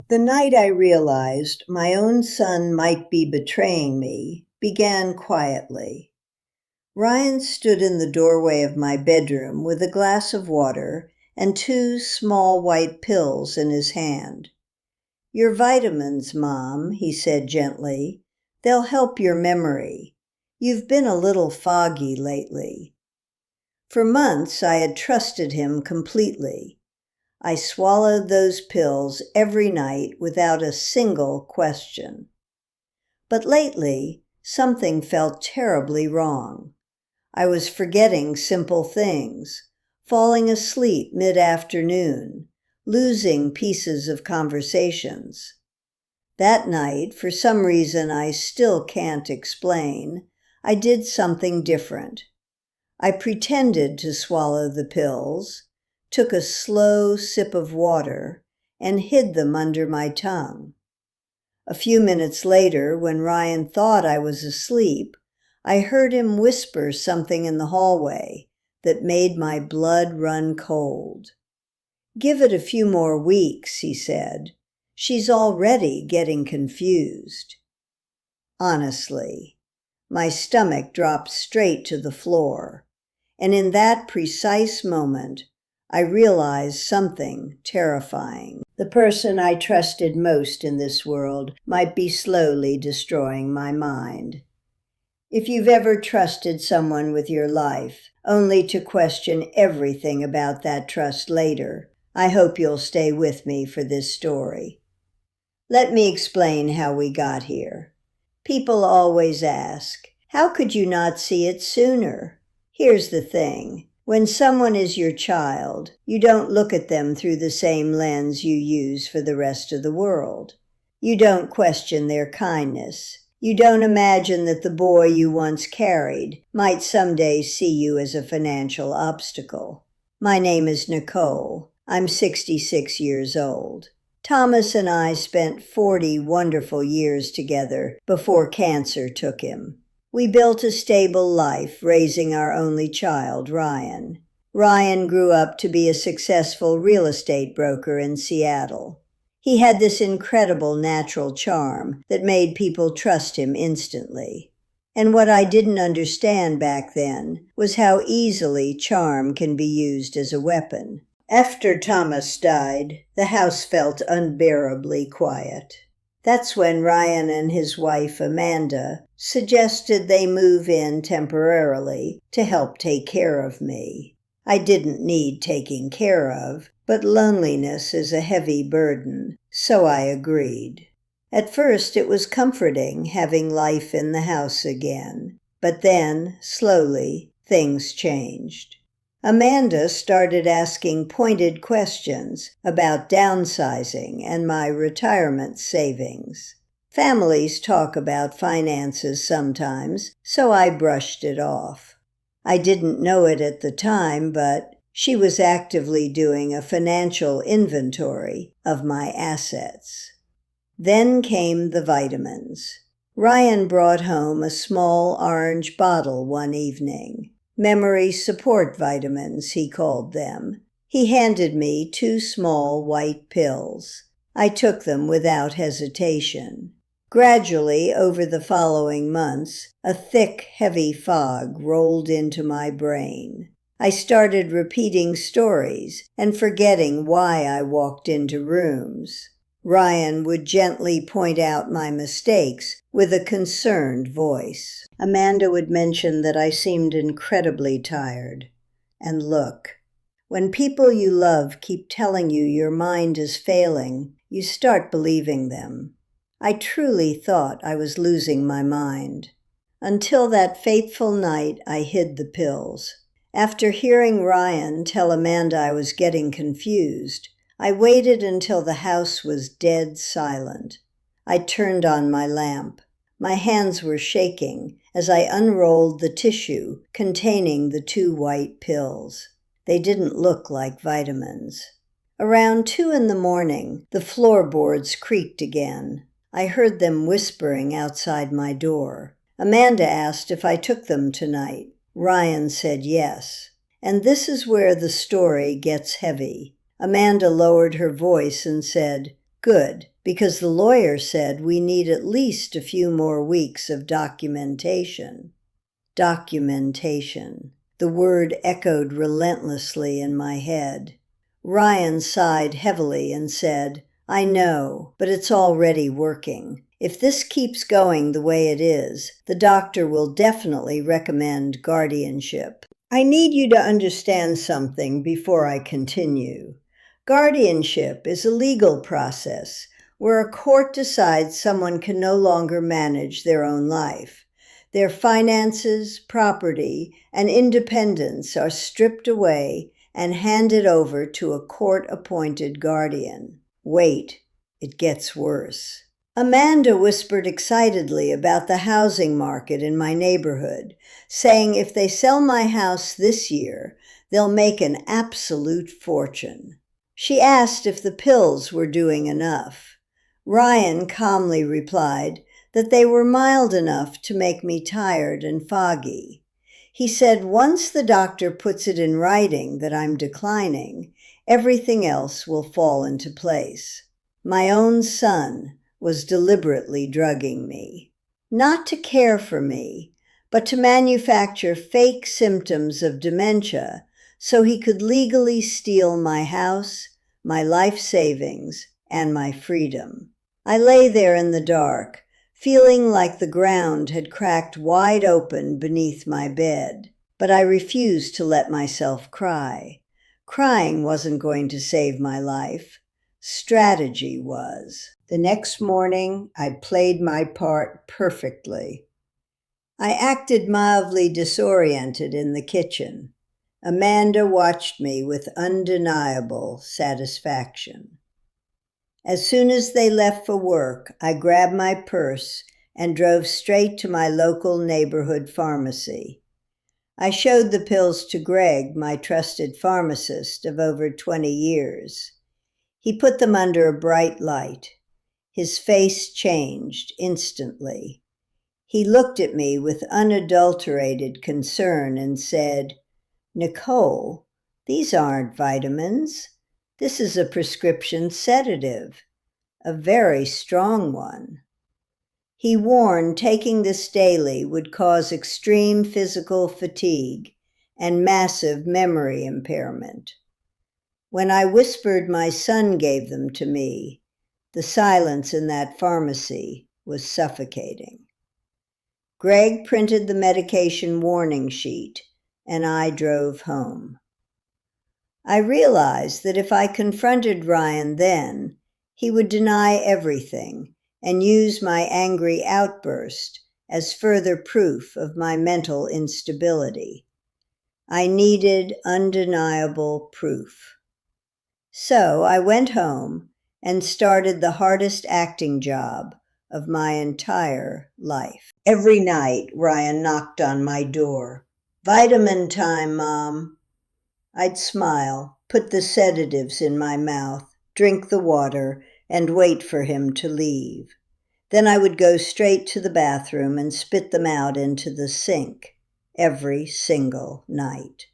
The night I realized my own son might be betraying me began quietly. Ryan stood in the doorway of my bedroom with a glass of water and two small white pills in his hand. "Your vitamins, Mom," he said gently. "They'll help your memory. You've been a little foggy lately." For months I had trusted him completely. I swallowed those pills every night without a single question. But lately, something felt terribly wrong. I was forgetting simple things, falling asleep mid-afternoon, losing pieces of conversations. That night, for some reason I still can't explain, I did something different. I pretended to swallow the pills, took a slow sip of water, and hid them under my tongue. A few minutes later, when Ryan thought I was asleep, I heard him whisper something in the hallway that made my blood run cold. "Give it a few more weeks," he said. "She's already getting confused." Honestly, my stomach dropped straight to the floor, and in that precise moment, I realized something terrifying. The person I trusted most in this world might be slowly destroying my mind. If you've ever trusted someone with your life, only to question everything about that trust later, I hope you'll stay with me for this story. Let me explain how we got here. People always ask, "How could you not see it sooner?" Here's the thing. When someone is your child, you don't look at them through the same lens you use for the rest of the world. You don't question their kindness. You don't imagine that the boy you once carried might someday see you as a financial obstacle. My name is Nicole. I'm 66 years old. Thomas and I spent 40 wonderful years together before cancer took him. We built a stable life, raising our only child, Ryan. Ryan grew up to be a successful real estate broker in Seattle. He had this incredible natural charm that made people trust him instantly. And what I didn't understand back then was how easily charm can be used as a weapon. After Thomas died, the house felt unbearably quiet. That's when Ryan and his wife, Amanda, suggested they move in temporarily to help take care of me. I didn't need taking care of, but loneliness is a heavy burden, so I agreed. At first it was comforting having life in the house again, but then, slowly, things changed. Amanda started asking pointed questions about downsizing and my retirement savings. Families talk about finances sometimes, so I brushed it off. I didn't know it at the time, but she was actively doing a financial inventory of my assets. Then came the vitamins. Ryan brought home a small orange bottle one evening. Memory support vitamins, he called them. He handed me 2 small white pills. I took them without hesitation. Gradually, over the following months, a thick, heavy fog rolled into my brain. I started repeating stories and forgetting why I walked into rooms. Ryan would gently point out my mistakes with a concerned voice. Amanda would mention that I seemed incredibly tired. And look, when people you love keep telling you your mind is failing, you start believing them. I truly thought I was losing my mind. Until that fateful night, I hid the pills. After hearing Ryan tell Amanda I was getting confused, I waited until the house was dead silent. I turned on my lamp. My hands were shaking as I unrolled the tissue containing the 2 white pills. They didn't look like vitamins. Around 2 in the morning, the floorboards creaked again. I heard them whispering outside my door. Amanda asked if I took them tonight. Ryan said yes. And this is where the story gets heavy. Amanda lowered her voice and said, Good, because the lawyer said we need at least a few more weeks of documentation. Documentation. The word echoed relentlessly in my head. Ryan sighed heavily and said, "I know, but it's already working. If this keeps going the way it is, the doctor will definitely recommend guardianship." I need you to understand something before I continue. Guardianship is a legal process where a court decides someone can no longer manage their own life. Their finances, property, and independence are stripped away and handed over to a court-appointed guardian. Wait, it gets worse. Amanda whispered excitedly about the housing market in my neighborhood, saying if they sell my house this year, they'll make an absolute fortune. She asked if the pills were doing enough. Ryan calmly replied that they were mild enough to make me tired and foggy. He said once the doctor puts it in writing that I'm declining, everything else will fall into place. My own son was deliberately drugging me, not to care for me, but to manufacture fake symptoms of dementia so he could legally steal my house, my life savings, and my freedom. I lay there in the dark, feeling like the ground had cracked wide open beneath my bed, but I refused to let myself cry. Crying wasn't going to save my life. Strategy was. The next morning, I played my part perfectly. I acted mildly disoriented in the kitchen. Amanda watched me with undeniable satisfaction. As soon as they left for work, I grabbed my purse and drove straight to my local neighborhood pharmacy. I showed the pills to Greg, my trusted pharmacist of over 20 years. He put them under a bright light. His face changed instantly. He looked at me with unadulterated concern and said, "Nicole, these aren't vitamins. This is a prescription sedative, a very strong one." He warned taking this daily would cause extreme physical fatigue and massive memory impairment. When I whispered my son gave them to me, the silence in that pharmacy was suffocating. Greg printed the medication warning sheet, and I drove home. I realized that if I confronted Ryan then, he would deny everything and use my angry outburst as further proof of my mental instability. I needed undeniable proof. So I went home and started the hardest acting job of my entire life. Every night, Ryan knocked on my door. "Vitamin time, Mom." I'd smile, put the sedatives in my mouth, drink the water, and wait for him to leave. Then I would go straight to the bathroom and spit them out into the sink every single night.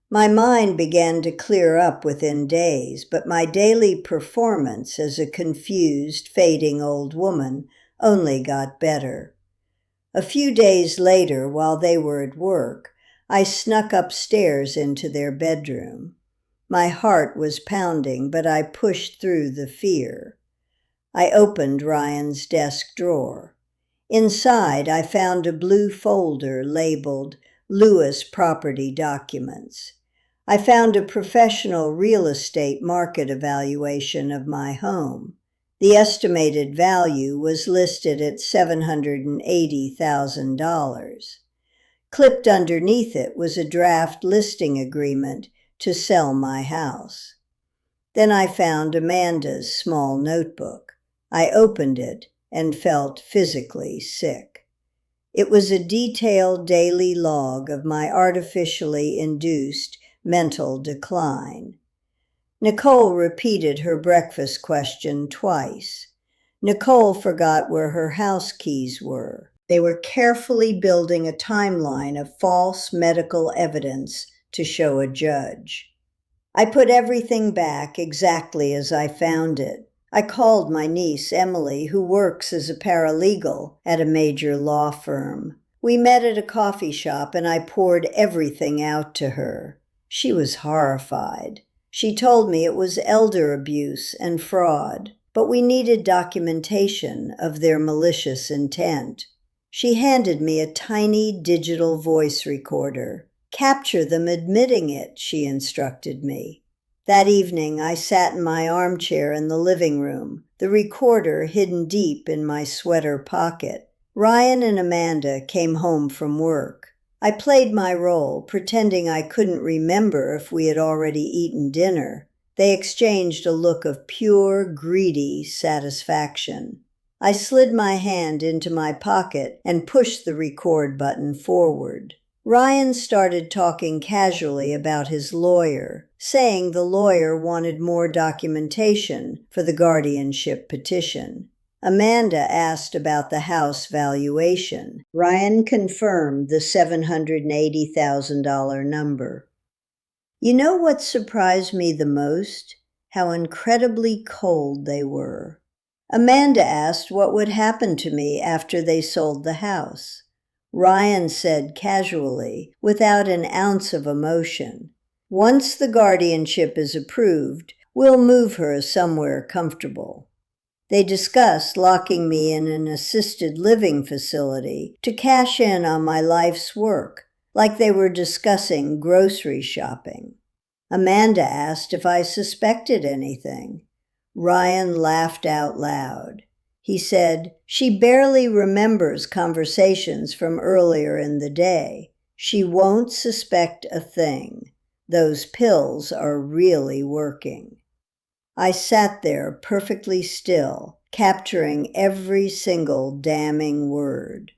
My mind began to clear up within days, but my daily performance as a confused, fading old woman only got better. A few days later, while they were at work, I snuck upstairs into their bedroom. My heart was pounding, but I pushed through the fear. I opened Ryan's desk drawer. Inside, I found a blue folder labeled Lewis Property Documents. I found a professional real estate market evaluation of my home. The estimated value was listed at $780,000. Clipped underneath it was a draft listing agreement to sell my house. Then I found Amanda's small notebook. I opened it and felt physically sick. It was a detailed daily log of my artificially induced mental decline. Nicole repeated her breakfast question twice. Nicole forgot where her house keys were. They were carefully building a timeline of false medical evidence to show a judge. I put everything back exactly as I found it. I called my niece, Emily, who works as a paralegal at a major law firm. We met at a coffee shop and I poured everything out to her. She was horrified. She told me it was elder abuse and fraud, but we needed documentation of their malicious intent. She handed me a tiny digital voice recorder. "Capture them admitting it," she instructed me. That evening, I sat in my armchair in the living room, the recorder hidden deep in my sweater pocket. Ryan and Amanda came home from work. I played my role, pretending I couldn't remember if we had already eaten dinner. They exchanged a look of pure, greedy satisfaction. I slid my hand into my pocket and pushed the record button forward. Ryan started talking casually about his lawyer, saying the lawyer wanted more documentation for the guardianship petition. Amanda asked about the house valuation. Ryan confirmed the $780,000 number. You know what surprised me the most? How incredibly cold they were. Amanda asked what would happen to me after they sold the house. Ryan said casually, without an ounce of emotion, "Once the guardianship is approved, we'll move her somewhere comfortable." They discussed locking me in an assisted living facility to cash in on my life's work, like they were discussing grocery shopping. Amanda asked if I suspected anything. Ryan laughed out loud. He said, "She barely remembers conversations from earlier in the day. She won't suspect a thing. Those pills are really working." I sat there perfectly still, capturing every single damning word.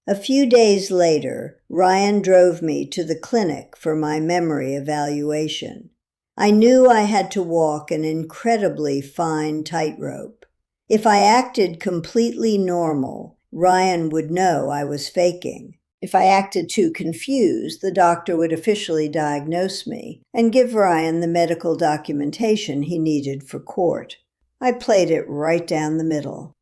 A few days later, Ryan drove me to the clinic for my memory evaluation. I knew I had to walk an incredibly fine tightrope. If I acted completely normal, Ryan would know I was faking. If I acted too confused, the doctor would officially diagnose me and give Ryan the medical documentation he needed for court. I played it right down the middle.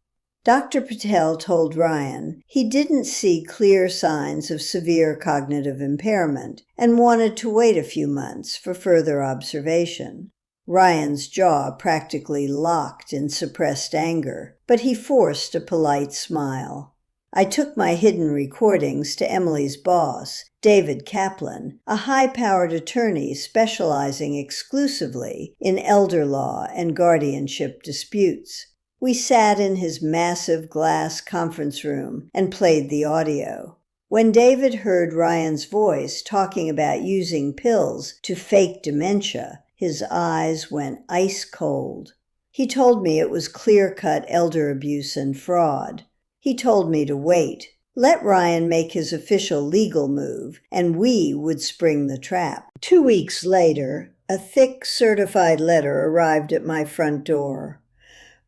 Dr. Patel told Ryan he didn't see clear signs of severe cognitive impairment and wanted to wait a few months for further observation. Ryan's jaw practically locked in suppressed anger, but he forced a polite smile. I took my hidden recordings to Emily's boss, David Kaplan, a high-powered attorney specializing exclusively in elder law and guardianship disputes. We sat in his massive glass conference room and played the audio. When David heard Ryan's voice talking about using pills to fake dementia, his eyes went ice cold. He told me it was clear-cut elder abuse and fraud. He told me to wait, let Ryan make his official legal move, and we would spring the trap. 2 weeks later, a thick certified letter arrived at my front door.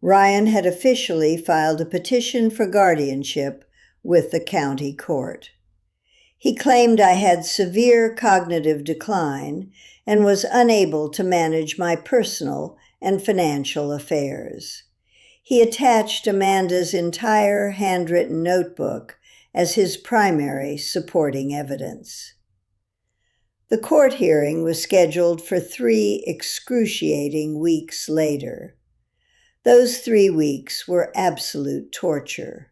Ryan had officially filed a petition for guardianship with the county court. He claimed I had severe cognitive decline and was unable to manage my personal and financial affairs. He attached Amanda's entire handwritten notebook as his primary supporting evidence. The court hearing was scheduled for 3 excruciating weeks later. Those 3 weeks were absolute torture.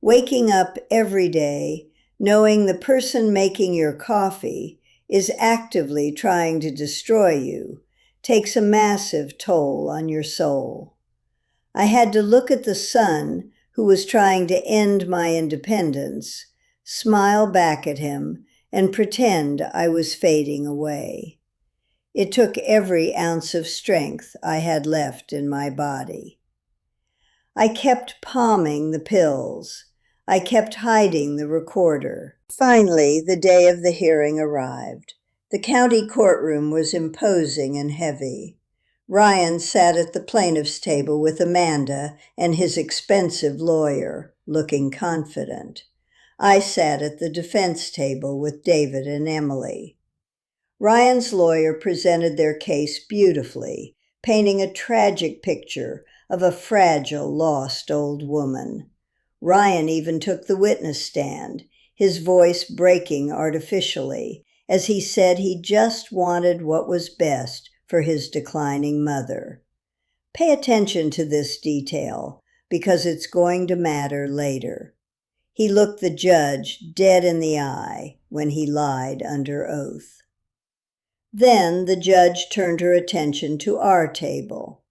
Waking up every day, knowing the person making your coffee is actively trying to destroy you, takes a massive toll on your soul. I had to look at the son who was trying to end my independence, smile back at him, and pretend I was fading away. It took every ounce of strength I had left in my body. I kept palming the pills. I kept hiding the recorder. Finally, the day of the hearing arrived. The county courtroom was imposing and heavy. Ryan sat at the plaintiff's table with Amanda and his expensive lawyer, looking confident. I sat at the defense table with David and Emily. Ryan's lawyer presented their case beautifully, painting a tragic picture of a fragile, lost old woman. Ryan even took the witness stand, his voice breaking artificially, as he said he just wanted what was best for his declining mother. Pay attention to this detail, because it's going to matter later. He looked the judge dead in the eye when he lied under oath. Then the judge turned her attention to our table.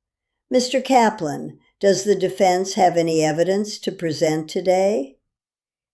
"Mr. Kaplan, does the defense have any evidence to present today?"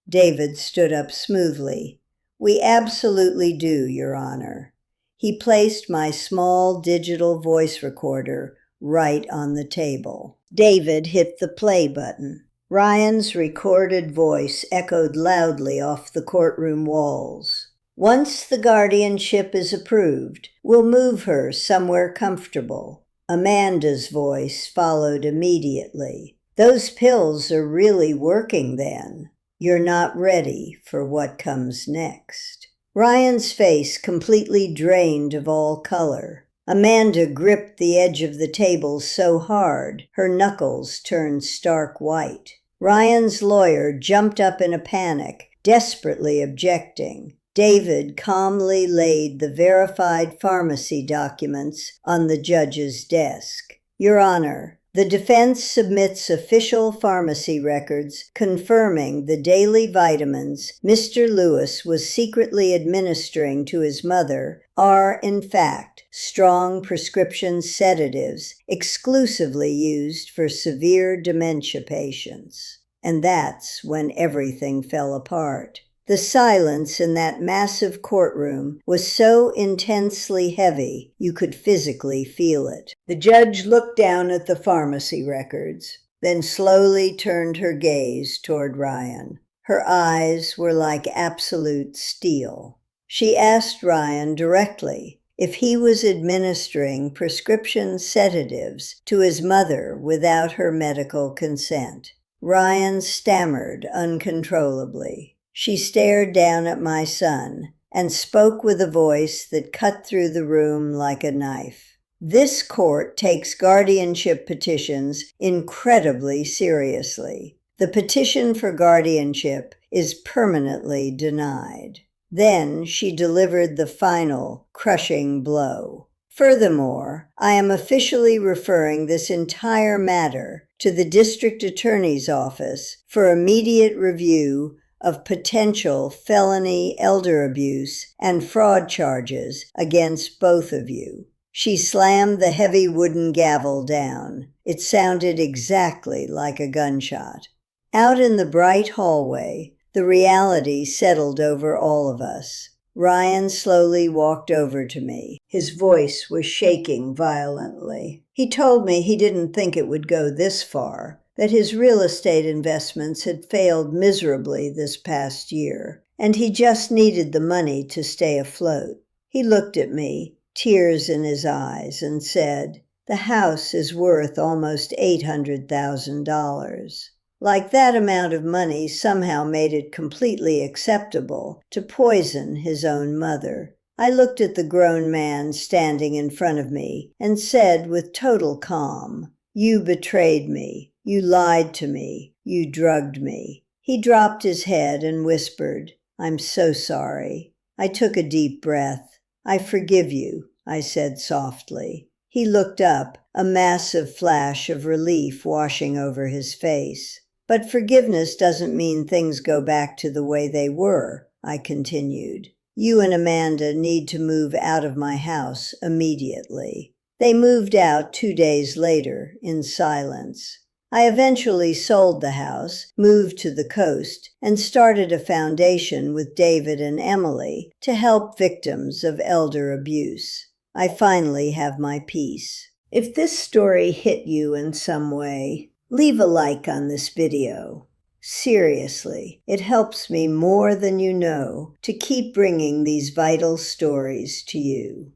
David stood up smoothly. "We absolutely do, Your Honor." He placed my small digital voice recorder right on the table. David hit the play button. Ryan's recorded voice echoed loudly off the courtroom walls. "Once the guardianship is approved, we'll move her somewhere comfortable." Amanda's voice followed immediately. "Those pills are really working then. You're not ready for what comes next." Ryan's face completely drained of all color. Amanda gripped the edge of the table so hard, her knuckles turned stark white. Ryan's lawyer jumped up in a panic, desperately objecting. David calmly laid the verified pharmacy documents on the judge's desk. "Your Honor, the defense submits official pharmacy records confirming the daily vitamins Mr. Lewis was secretly administering to his mother are, in fact, strong prescription sedatives exclusively used for severe dementia patients." And that's when everything fell apart. The silence in that massive courtroom was so intensely heavy you could physically feel it. The judge looked down at the pharmacy records, then slowly turned her gaze toward Ryan. Her eyes were like absolute steel. She asked Ryan directly if he was administering prescription sedatives to his mother without her medical consent. Ryan stammered uncontrollably. She stared down at my son and spoke with a voice that cut through the room like a knife. "This court takes guardianship petitions incredibly seriously. The petition for guardianship is permanently denied." Then she delivered the final, crushing blow. "Furthermore, I am officially referring this entire matter to the district attorney's office for immediate review of potential felony elder abuse and fraud charges against both of you." She slammed the heavy wooden gavel down. It sounded exactly like a gunshot. Out in the bright hallway, the reality settled over all of us. Ryan slowly walked over to me. His voice was shaking violently. He told me he didn't think it would go this far, that his real estate investments had failed miserably this past year, and he just needed the money to stay afloat. He looked at me, tears in his eyes, and said, "The house is worth almost $800,000. Like that amount of money somehow made it completely acceptable to poison his own mother." I looked at the grown man standing in front of me and said with total calm, "You betrayed me. You lied to me. You drugged me." He dropped his head and whispered, "I'm so sorry." I took a deep breath. "I forgive you," I said softly. He looked up, a massive flash of relief washing over his face. "But forgiveness doesn't mean things go back to the way they were," I continued. "You and Amanda need to move out of my house immediately." They moved out 2 days later in silence. I eventually sold the house, moved to the coast, and started a foundation with David and Emily to help victims of elder abuse. I finally have my peace. If this story hit you in some way, leave a like on this video. Seriously, it helps me more than you know to keep bringing these vital stories to you.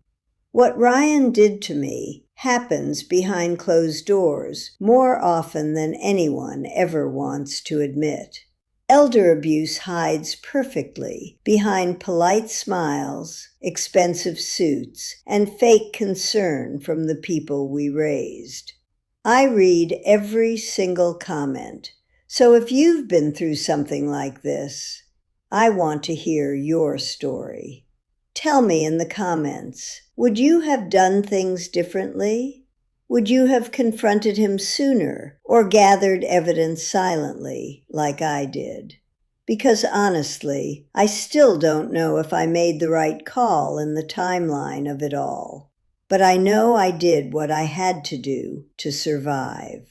What Ryan did to me happens behind closed doors more often than anyone ever wants to admit. Elder abuse hides perfectly behind polite smiles, expensive suits, and fake concern from the people we raised. I read every single comment, so if you've been through something like this, I want to hear your story. Tell me in the comments, would you have done things differently? Would you have confronted him sooner or gathered evidence silently like I did? Because honestly, I still don't know if I made the right call in the timeline of it all. But I know I did what I had to do to survive.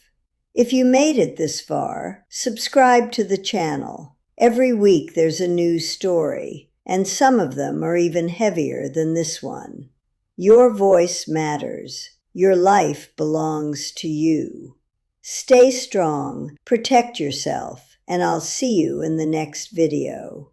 If you made it this far, subscribe to the channel. Every week there's a new story, and some of them are even heavier than this one. Your voice matters. Your life belongs to you. Stay strong, protect yourself, and I'll see you in the next video.